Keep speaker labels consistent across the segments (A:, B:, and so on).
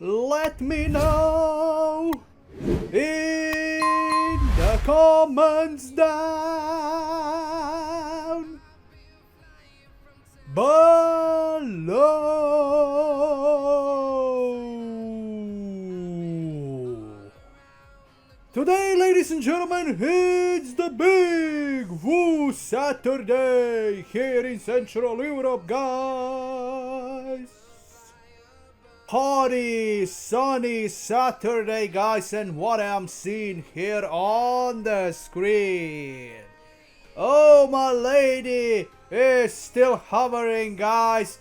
A: Let me know in the comments down below. Today, ladies and gentlemen, it's the Big Woo Saturday here in Central Europe, guys. Hotty, sunny Saturday, guys, and what I'm seeing here on the screen. Oh, my lady is still hovering, guys.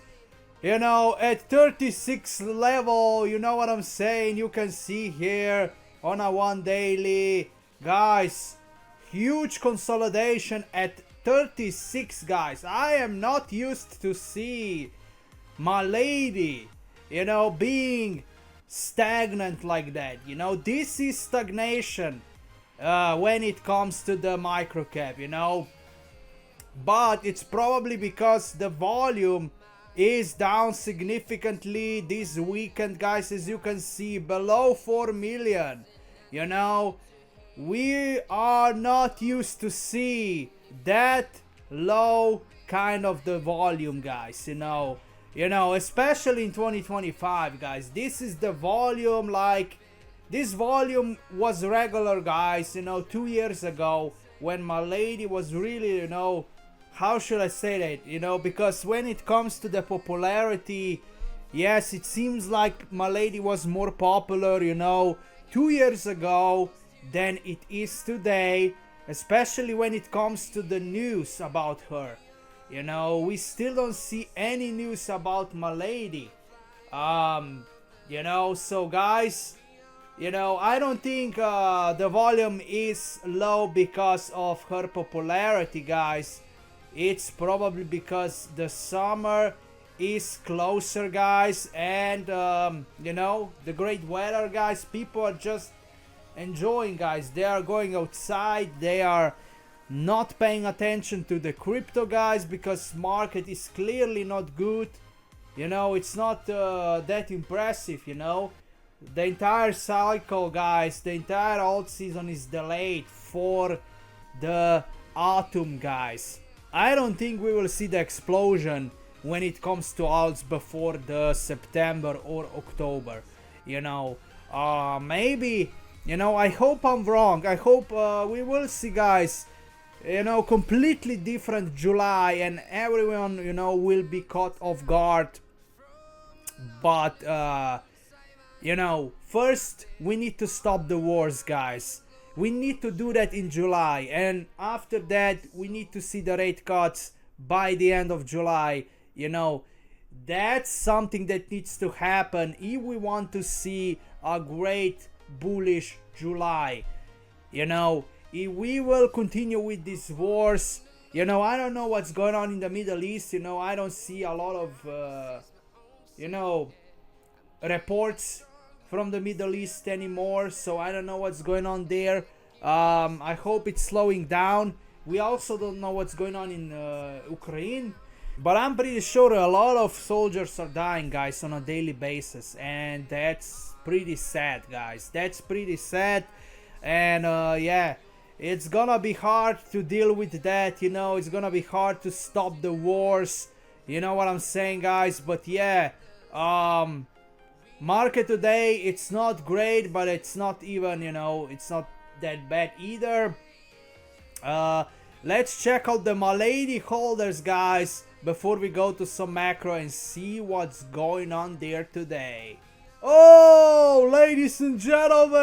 A: You know, at 36 level, you know what I'm saying? You can see here on a one daily, guys, huge consolidation at 36, guys. I am not used to see my lady, you know, being stagnant like that. You know, this is stagnation when it comes to the micro cap, you know, but it's probably because the volume is down significantly this weekend, guys. As you can see, below 4 million. You know, we are not used to see that low kind of the volume, guys. You know, especially in 2025, guys. This is the volume, like, this volume was regular, guys, you know, 2 years ago when my lady was really, you know, how should I say that, you know, because when it comes to the popularity, yes, it seems like my lady was more popular, you know, 2 years ago than it is today, especially when it comes to the news about her. You know, we still don't see any news about my lady. You know, so guys, you know, I don't think the volume is low because of her popularity, guys. It's probably because the summer is closer, guys, and you know, the great weather, guys. People are just enjoying, guys. They are going outside. They are not paying attention to the crypto, guys, because market is clearly not good. You know, it's not that impressive, you know. The entire cycle, guys, the entire alt season is delayed for the autumn, guys. I don't think we will see the explosion when it comes to alts before the September or October. You know, maybe, you know, I hope I'm wrong. I hope we will see, guys, you know, completely different July and everyone, you know, will be caught off guard. But you know, first we need to stop the wars, guys. We need to do that in July, and after that we need to see the rate cuts by the end of July. You know, that's something that needs to happen if we want to see a great bullish July. You know, if we will continue with these wars, you know, I don't know what's going on in the Middle East. You know, I don't see a lot of you know, reports from the Middle East anymore, so I don't know what's going on there. I hope it's slowing down. We also don't know what's going on in Ukraine, but I'm pretty sure a lot of soldiers are dying, guys, on a daily basis, and that's pretty sad, guys. That's pretty sad, and yeah, it's gonna be hard to deal with that. You know, it's gonna be hard to stop the wars. You know what I'm saying, guys? But yeah, market today, it's not great, but it's not even, you know, it's not that bad either. Let's check out the Milady holders, guys, before we go to some macro and see what's going on there today. Oh, ladies and gentlemen,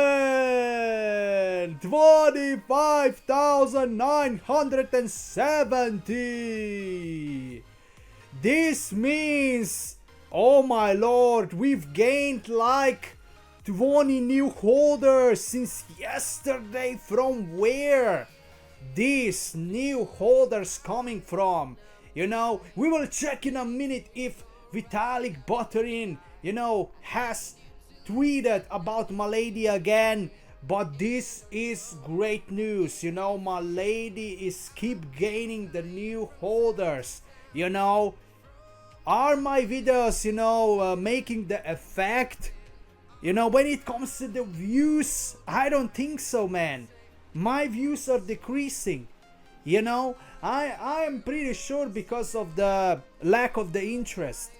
A: 25,970. This means, oh my lord, we've gained like 20 new holders since yesterday. From where these new holders coming from? You know, we will check in a minute if Vitalik Buterin, you know, has tweeted about Milady again. But this is great news. You know, Milady is keep gaining the new holders. You know, are my videos, you know, making the effect You know, when it comes to the views, I don't think so, man. My views are decreasing. You know, I am pretty sure because of the lack of the interest.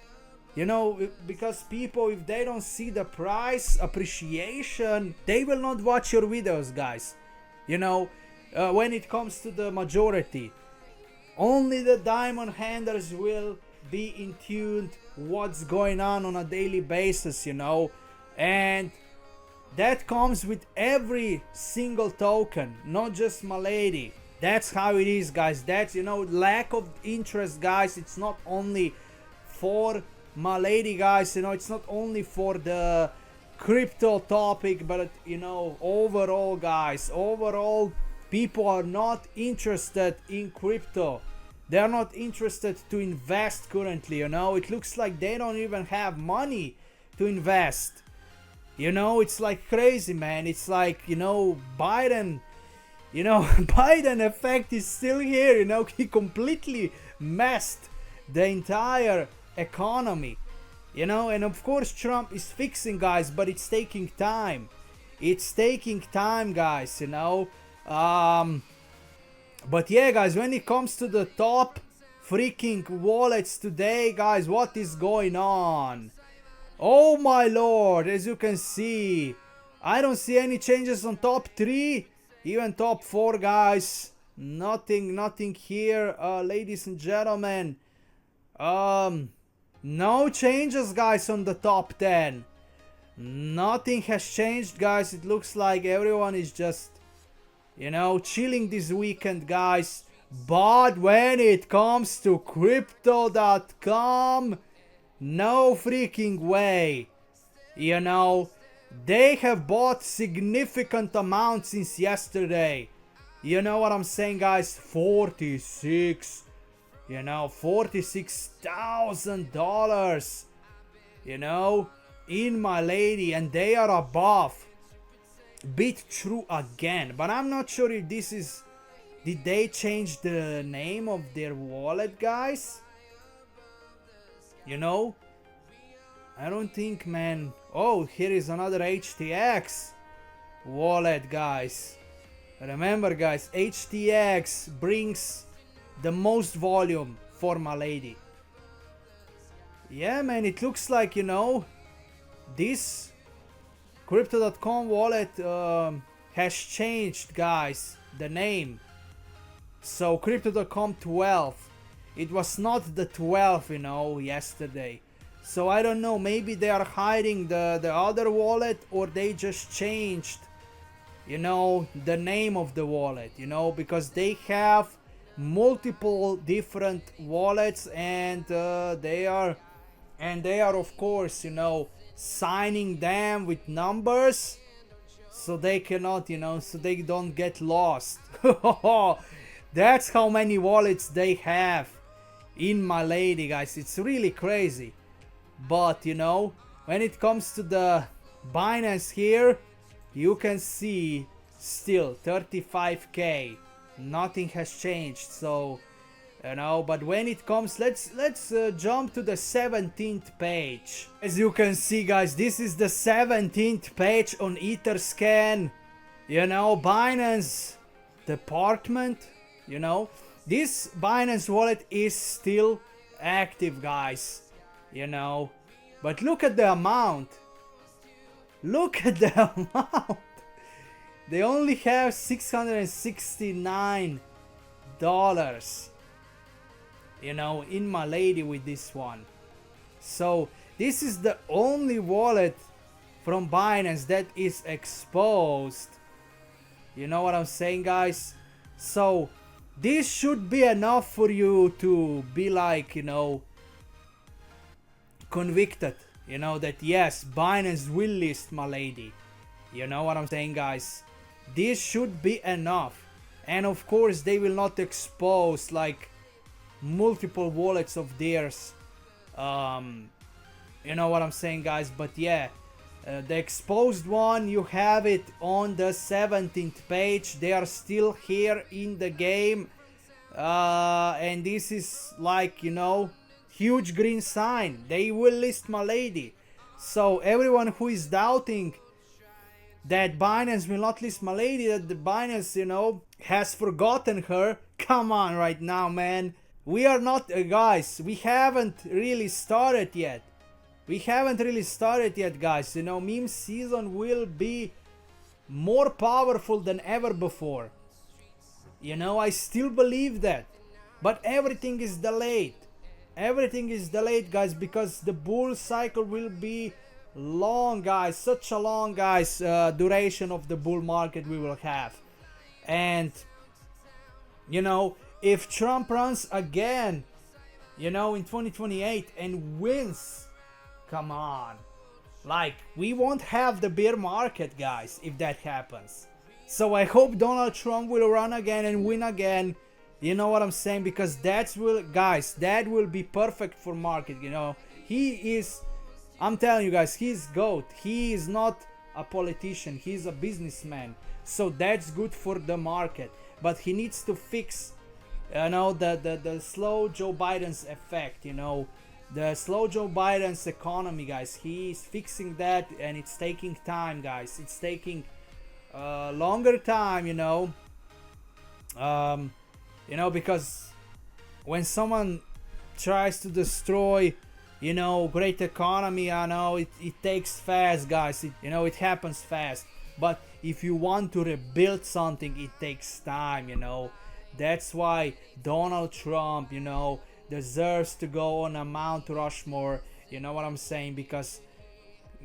A: You know, because people, if they don't see the price appreciation, they will not watch your videos, guys. You know, when it comes to the majority, only the diamond handlers will be in tune what's going on a daily basis, you know. And that comes with every single token, not just Milady. That's how it is, guys. That's, you know, lack of interest, guys. It's not only for Milady, guys. You know, it's not only for the crypto topic, but, you know, overall, guys. Overall, people are not interested in crypto. They are not interested to invest currently, you know. It looks like they don't even have money to invest. You know, it's like crazy, man. It's like, you know, Biden, you know, Biden effect is still here, you know. He completely messed the entire economy, you know. And of course Trump is fixing, guys, but it's taking time. It's taking time, guys, you know. But yeah, guys, when it comes to the top freaking wallets today, guys, what is going on? Oh my lord, as you can see, I don't see any changes on top 3, even top 4, guys. Nothing here, ladies and gentlemen. No changes, guys, on the top 10. Nothing has changed, guys. It looks like everyone is just, you know, chilling this weekend, guys. But when it comes to crypto.com, no freaking way. You know, they have bought significant amounts since yesterday. You know what I'm saying, guys? 46, you know, $46,000, you know, in Milady, and they are above. Bit true again, but I'm not sure if this is, did they change the name of their wallet, guys? You know, I don't think, man. Oh, here is another HTX wallet, guys. Remember, guys, HTX brings the most volume for Milady. Yeah, man, it looks like, you know, this Crypto.com wallet has changed, guys, the name. So Crypto.com 12. It was not the 12, you know, yesterday. So I don't know, maybe they are hiding the other wallet, or they just changed, you know, the name of the wallet, you know, because they have multiple different wallets, and they are of course, you know, signing them with numbers so they cannot, you know, so they don't get lost. That's how many wallets they have in Milady, guys. It's really crazy. But, you know, when it comes to the Binance here, you can see still 35k. Nothing has changed. So, you know, but when it comes, let's jump to the 17th page. As you can see, guys, this is the 17th page on Etherscan. You know, Binance department, you know, this Binance wallet is still active, guys, you know, but look at the amount. Look at the amount. They only have $669, you know, in Milady with this one. So this is the only wallet from Binance that is exposed. You know what I'm saying, guys? So this should be enough for you to be like, you know, convicted, you know, that yes, Binance will list Milady. You know what I'm saying, guys? This should be enough. And of course they will not expose like multiple wallets of theirs. You know what I'm saying, guys? But yeah, the exposed one, you have it on the 17th page. They are still here in the game, and this is like, you know, huge green sign. They will list Milady. So everyone who is doubting that Binance will not list Milady, that the Binance, has forgotten her. Come on right now, man. We are not, guys, we haven't really started yet. We haven't really started yet, guys. Meme season will be more powerful than ever before. I still believe that. But everything is delayed. Everything is delayed, guys, because the bull cycle will be long, guys. Such a long, guys, duration of the bull market we will have. And, if Trump runs again, in 2028 and wins, come on. Like, we won't have the bear market, guys, if that happens. So I hope Donald Trump will run again and win again. You know what I'm saying? Because that will be perfect for market, He is, I'm telling you guys, he's GOAT. He is not a politician. He's a businessman. So that's good for the market. But he needs to fix, the slow Joe Biden's effect, the slow Joe Biden's economy, guys. He's fixing that, and it's taking time, guys. It's taking longer time, because when someone tries to destroy, great economy, I know it takes fast, guys. It happens fast. But if you want to rebuild something, it takes time, That's why Donald Trump, deserves to go on a Mount Rushmore. You know what I'm saying? Because,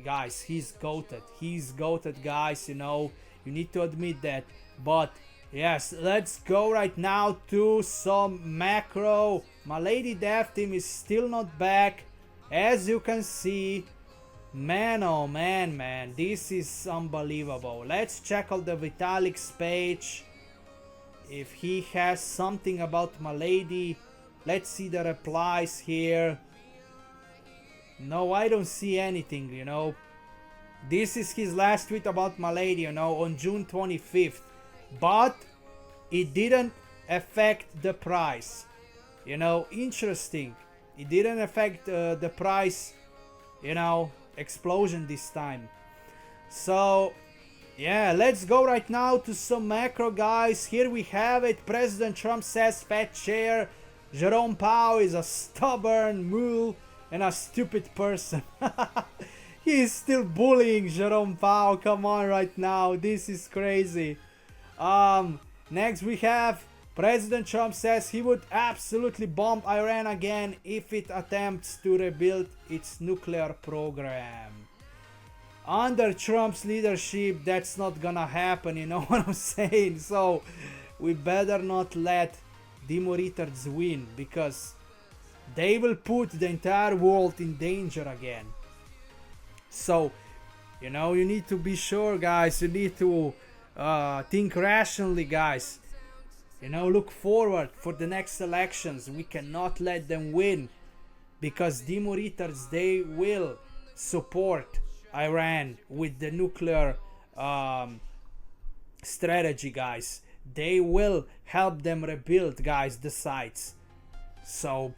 A: guys, he's goated. He's goated, guys, You need to admit that. But, yes, let's go right now to some macro. Milady Dev Team is still not back. As you can see, man, oh man, this is unbelievable. Let's check out the Vitalik's page. If he has something about Milady. Let's see the replies here. No, I don't see anything, This is his last tweet about Milady, on June 25th. But it didn't affect the price. Interesting. It didn't affect the price, explosion this time. So, yeah, let's go right now to some macro, guys. Here we have it. President Trump says Fed Chair Jerome Powell is a stubborn mule and a stupid person. He is still bullying Jerome Powell. Come on right now. This is crazy. Next we have President Trump says he would absolutely bomb Iran again if it attempts to rebuild its nuclear program. Under Trump's leadership, that's not gonna happen, you know what I'm saying? So we better not let Demoritards win, because they will put the entire world in danger again. So, you need to be sure, guys. You need to think rationally, guys. Look forward for the next elections. We cannot let them win, because Demoritards, they will support Iran with the nuclear strategy, guys. They will help them rebuild, guys, the sites. So,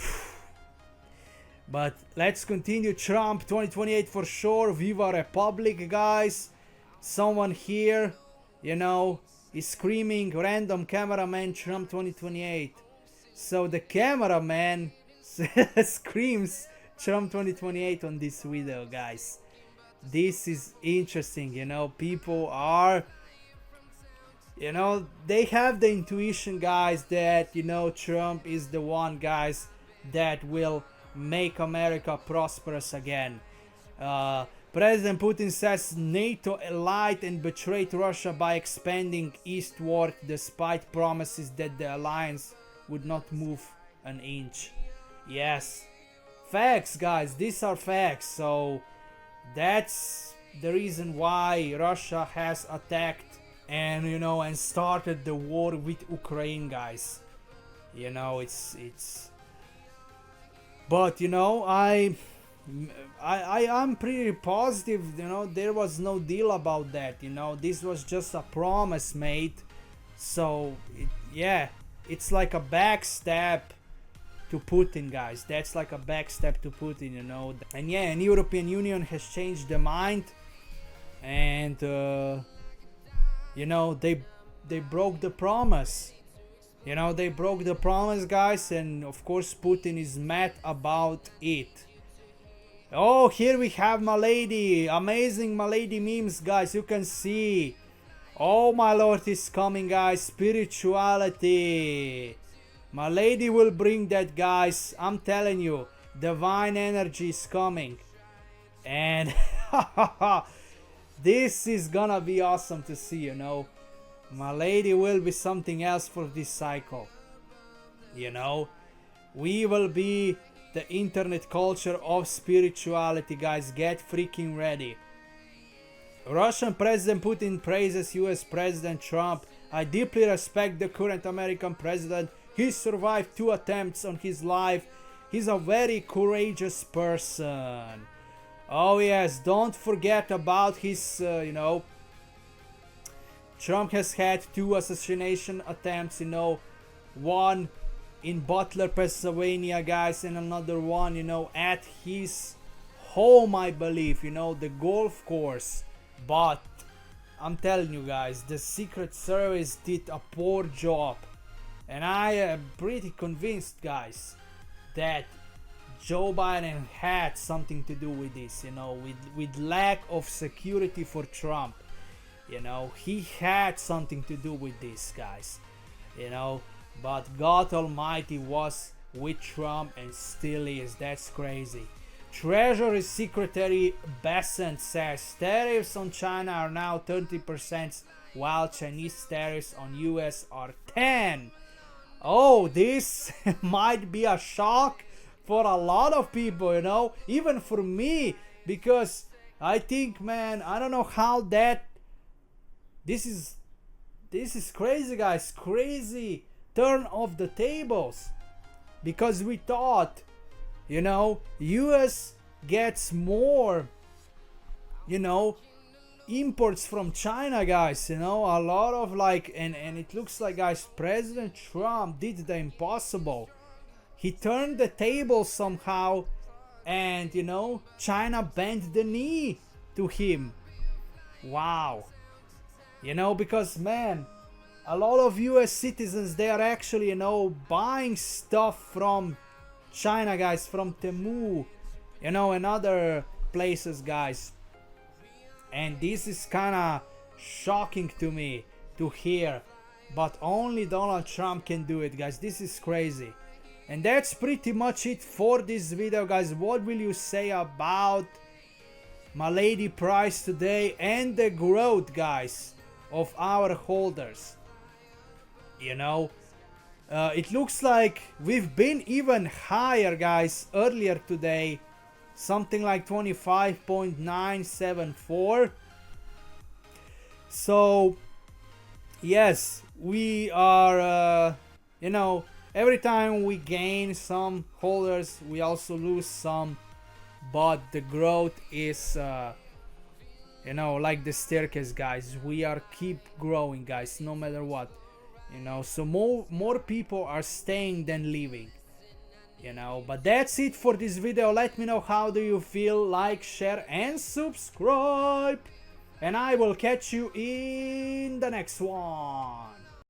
A: but let's continue. Trump 2028 for sure. Viva Republic, guys. Someone here, is screaming random cameraman Trump 2028. So the cameraman screams Trump 2028 on this video, guys. This is interesting, people are, they have the intuition, guys, that, Trump is the one, guys, that will make America prosperous again. President Putin says NATO lied and betrayed Russia by expanding eastward despite promises that the alliance would not move an inch. Yes, facts, guys, these are facts. So that's the reason why Russia has attacked and and started the war with Ukraine, guys. It's but I'm pretty positive, there was no deal about that. This was just a promise made. So yeah, it's like a backstab to Putin, guys. That's like a backstep to Putin, you know. And yeah, and European Union has changed their mind, and you know, they broke the promise. You know, they broke the promise, guys, and of course Putin is mad about it. Oh, here we have Milady. Amazing Milady memes, guys. You can see. Oh my lord, is coming, guys. Spirituality. Milady will bring that, guys. I'm telling you. Divine energy is coming. And this is gonna be awesome to see, you know. Milady will be something else for this cycle. You know, we will be the internet culture of spirituality, guys. Get freaking ready. Russian President Putin praises US President Trump. I deeply respect the current American president. He survived 2 attempts on his life. He's a very courageous person. Oh yes, don't forget about his, you know, Trump has had 2 assassination attempts, you know, one in Butler, Pennsylvania, guys, and another one, you know, at his home, I believe, you know, the golf course. But I'm telling you guys, the Secret Service did a poor job, and I am pretty convinced, guys, that Joe Biden had something to do with this, you know, with lack of security for Trump. You know, he had something to do with this, guys. You know, but God Almighty was with Trump and still is. That's crazy. Treasury Secretary Bessent says tariffs on China are now 30%, while Chinese tariffs on US are 10%. Oh, this might be a shock for a lot of people, you know, even for me, because I think, man, I don't know how that. This is crazy, guys. Crazy turn of the tables, because we thought, you know, US gets more, you know, imports from China, guys, you know, a lot of like, and it looks like, guys, President Trump did the impossible. He turned the table somehow, and you know, China bent the knee to him. Wow. You know, because, man, a lot of US citizens, they are actually, you know, buying stuff from China, guys, from Temu, you know, and other places, guys. And this is kind of shocking to me to hear, but only Donald Trump can do it, guys. This is crazy. And that's pretty much it for this video, guys. What will you say about Milady price today and the growth, guys, of our holders? You know, it looks like we've been even higher, guys, earlier today, something like 25.974. So yes, we are you know, every time we gain some holders, we also lose some, but the growth is you know, like the staircase, guys. We are keep growing, guys, no matter what. You know, so more people are staying than leaving. You know, but that's it for this video. Let me know how do you feel. Like, share and subscribe, and I will catch you in the next one.